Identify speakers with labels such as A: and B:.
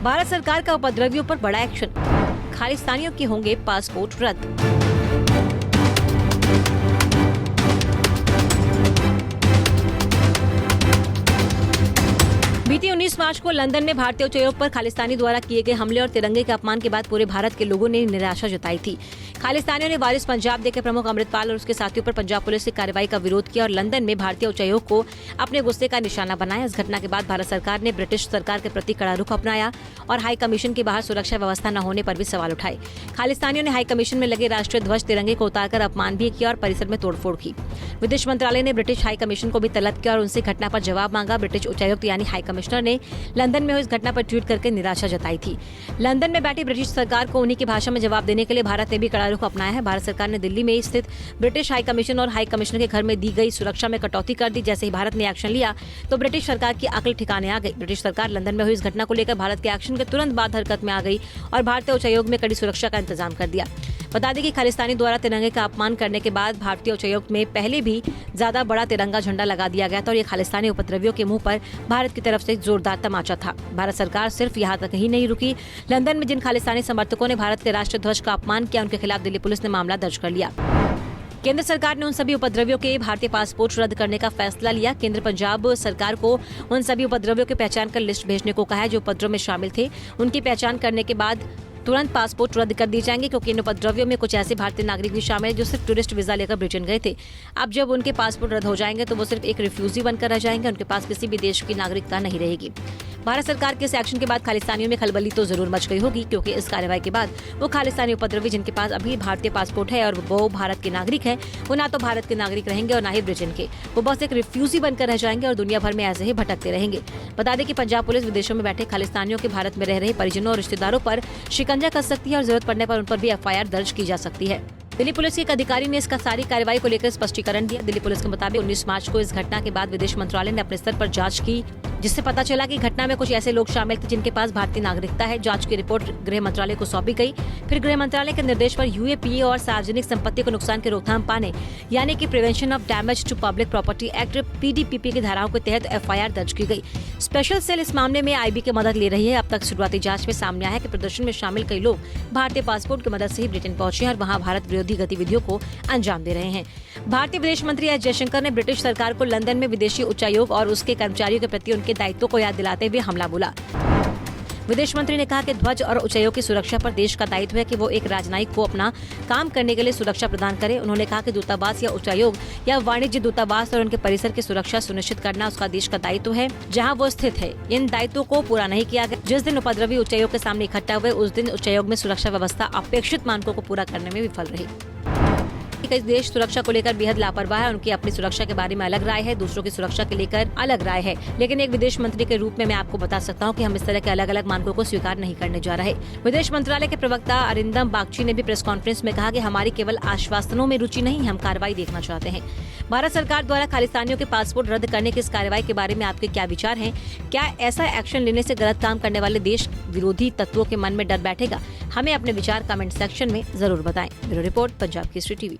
A: भारत सरकार का उपद्रवियों पर बड़ा एक्शन, खालिस्तानियों के होंगे पासपोर्ट रद्द। बीती 19 मार्च को लंदन में भारतीय उच्चायोग पर खालिस्तानी द्वारा किए गए हमले और तिरंगे के अपमान के बाद पूरे भारत के लोगों ने निराशा जताई थी। खालिस्तानियों ने वारिस पंजाब डे के प्रमुख अमृतपाल और उसके साथियों पर पंजाब पुलिस की कार्रवाई का विरोध किया और लंदन में भारतीय उच्चायोग को अपने गुस्से का निशाना बनाया। इस घटना के बाद भारत सरकार ने ब्रिटिश सरकार के प्रति कड़ा रुख अपनाया और हाई कमीशन के बाहर सुरक्षा व्यवस्था न होने पर भी सवाल उठाए। खालिस्तानियों ने हाई कमीशन में लगे राष्ट्रीय ध्वज तिरंगे को उतारकर अपमान भी किया और परिसर में तोड़फोड़ की। विदेश मंत्रालय ने ब्रिटिश हाई कमीशन को भी तलब किया और उनसे घटना पर जवाब मांगा। ब्रिटिश उच्चायुक्त यानी हाई कमिश्नर ने लंदन में हुई इस घटना पर ट्वीट करके निराशा जताई थी। लंदन में बैठी ब्रिटिश सरकार को उन्हीं की भाषा में जवाब देने के लिए भारत ने भी कड़ा रुख अपनाया है। भारत सरकार ने दिल्ली में स्थित ब्रिटिश हाई कमीशन और हाई कमिश्नर के घर में दी गई सुरक्षा में कटौती कर दी। जैसे ही भारत ने एक्शन लिया तो ब्रिटिश सरकार की अकल ठिकाने आ गई। ब्रिटिश सरकार लंदन में हुई इस घटना को लेकर भारत के एक्शन के तुरंत बाद हरकत में आ गई और भारतीय उच्चायोग में कड़ी सुरक्षा का इंतजाम कर दिया। बता दें कि खालिस्तानी द्वारा तिरंगे का अपमान करने के बाद भारतीय उच्चायोग में पहले भी ज्यादा बड़ा तिरंगा झंडा लगा दिया गया था और ये खालिस्तानी उपद्रवियों के मुंह पर भारत की तरफ से जोरदार तमाचा था। भारत सरकार सिर्फ यहाँ तक ही नहीं रुकी। लंदन में जिन खालिस्तानी समर्थकों ने भारत के राष्ट्रीय ध्वज का अपमान किया उनके खिलाफ दिल्ली पुलिस ने मामला दर्ज कर लिया। केंद्र सरकार ने उन सभी उपद्रवियों के भारतीय पासपोर्ट रद्द करने का फैसला लिया। केंद्र पंजाब सरकार को उन सभी उपद्रवियों की पहचान कर लिस्ट भेजने को कहा है जो उपद्रव में शामिल थे। उनकी पहचान करने के बाद तुरंत पासपोर्ट रद्द कर दिए जाएंगे क्योंकि इन उपद्रवियों में कुछ ऐसे भारतीय नागरिक भी शामिल हैं जो सिर्फ टूरिस्ट वीजा लेकर ब्रिटेन गए थे। अब जब उनके पासपोर्ट रद्द हो जाएंगे तो वो सिर्फ एक रिफ्यूजी बनकर रह जाएंगे। उनके पास किसी भी देश की नागरिकता नहीं रहेगी। भारत सरकार के इस एक्शन के बाद खालिस्तानियों में खलबली तो जरूर मच गई होगी क्योंकि इस कार्रवाई के बाद वो खालिस्तानी उपद्रवी जिनके पास अभी भारतीय पासपोर्ट है और वो भारत के नागरिक हैं, वो ना तो भारत के नागरिक रहेंगे और ना ही ब्रिटेन के। वो बस एक रिफ्यूजी बनकर रह जाएंगे और दुनिया भर में ऐसे ही भटकते रहेंगे। बता दें कि पंजाब पुलिस विदेशों में बैठे खालिस्तानियों के भारत में रह रहे परिजनों और रिश्तेदारों पर शिकंजा कस सकती है और जरूरत पड़ने पर उन पर भी एफआईआर दर्ज की जा सकती है। दिल्ली पुलिस के एक अधिकारी ने इसका सारी कार्रवाई को लेकर स्पष्टीकरण दिया। दिल्ली पुलिस के मुताबिक 19 मार्च को इस घटना के बाद विदेश मंत्रालय ने अपने स्तर पर जांच की जिससे पता चला कि घटना में कुछ ऐसे लोग शामिल थे जिनके पास भारतीय नागरिकता है। जांच की रिपोर्ट गृह मंत्रालय को सौंपी गई। फिर गृह मंत्रालय के निर्देश पर यूएपीए और सार्वजनिक संपत्ति को नुकसान की रोकथाम पाने यानी कि prevention of damage to public property act PDPP की धाराओं के तहत एफआईआर दर्ज की गई। स्पेशल सेल इस मामले में आईबी की मदद ले रही है। अब तक शुरुआती जांच में सामने आया है कि प्रदर्शन में शामिल कई लोग भारतीय पासपोर्ट की मदद से ही ब्रिटेन पहुंचे और वहां भारत विरोधी गतिविधियों को अंजाम दे रहे हैं। भारतीय विदेश मंत्री एस जयशंकर ने ब्रिटिश सरकार को लंदन में विदेशी उच्चायोग और उसके कर्मचारियों के प्रति उनके दायित्वों को याद दिलाते हुए हमला बोला। विदेश मंत्री ने कहा कि ध्वज और उच्चायोग की सुरक्षा पर देश का दायित्व है कि वो एक राजनयिक को अपना काम करने के लिए सुरक्षा प्रदान करे। उन्होंने कहा कि दूतावास या उच्चायोग या वाणिज्य दूतावास और उनके परिसर की सुरक्षा सुनिश्चित करना उसका देश का दायित्व है जहां वो स्थित है। इन दायित्वों को पूरा नहीं किया गया। जिस दिन उपद्रवी उच्चायोग के सामने इकट्ठा हुए उस दिन उच्चायोग में सुरक्षा व्यवस्था अपेक्षित मानकों को पूरा करने में विफल रही। कई देश सुरक्षा को लेकर बेहद लापरवाह है। उनकी अपनी सुरक्षा के बारे में अलग राय है, दूसरों की सुरक्षा के लेकर अलग राय है। लेकिन एक विदेश मंत्री के रूप में मैं आपको बता सकता हूं कि हम इस तरह के अलग अलग मानकों को स्वीकार नहीं करने जा रहे। विदेश मंत्रालय के प्रवक्ता अरिंदम बागची ने भी प्रेस कॉन्फ्रेंस में कहा कि हमारी केवल आश्वासनों में रुचि नहीं, हम कार्रवाई देखना चाहते हैं। भारत सरकार द्वारा खालिस्तानियों के पासपोर्ट रद्द करने की इस कार्रवाई के बारे में आपके क्या विचार हैं? क्या ऐसा एक्शन लेने से गलत काम करने वाले देश विरोधी तत्वों के मन में डर बैठेगा? हमें अपने विचार कमेंट सेक्शन में जरूर बताएं। Bureau report, Punjab Kesari TV.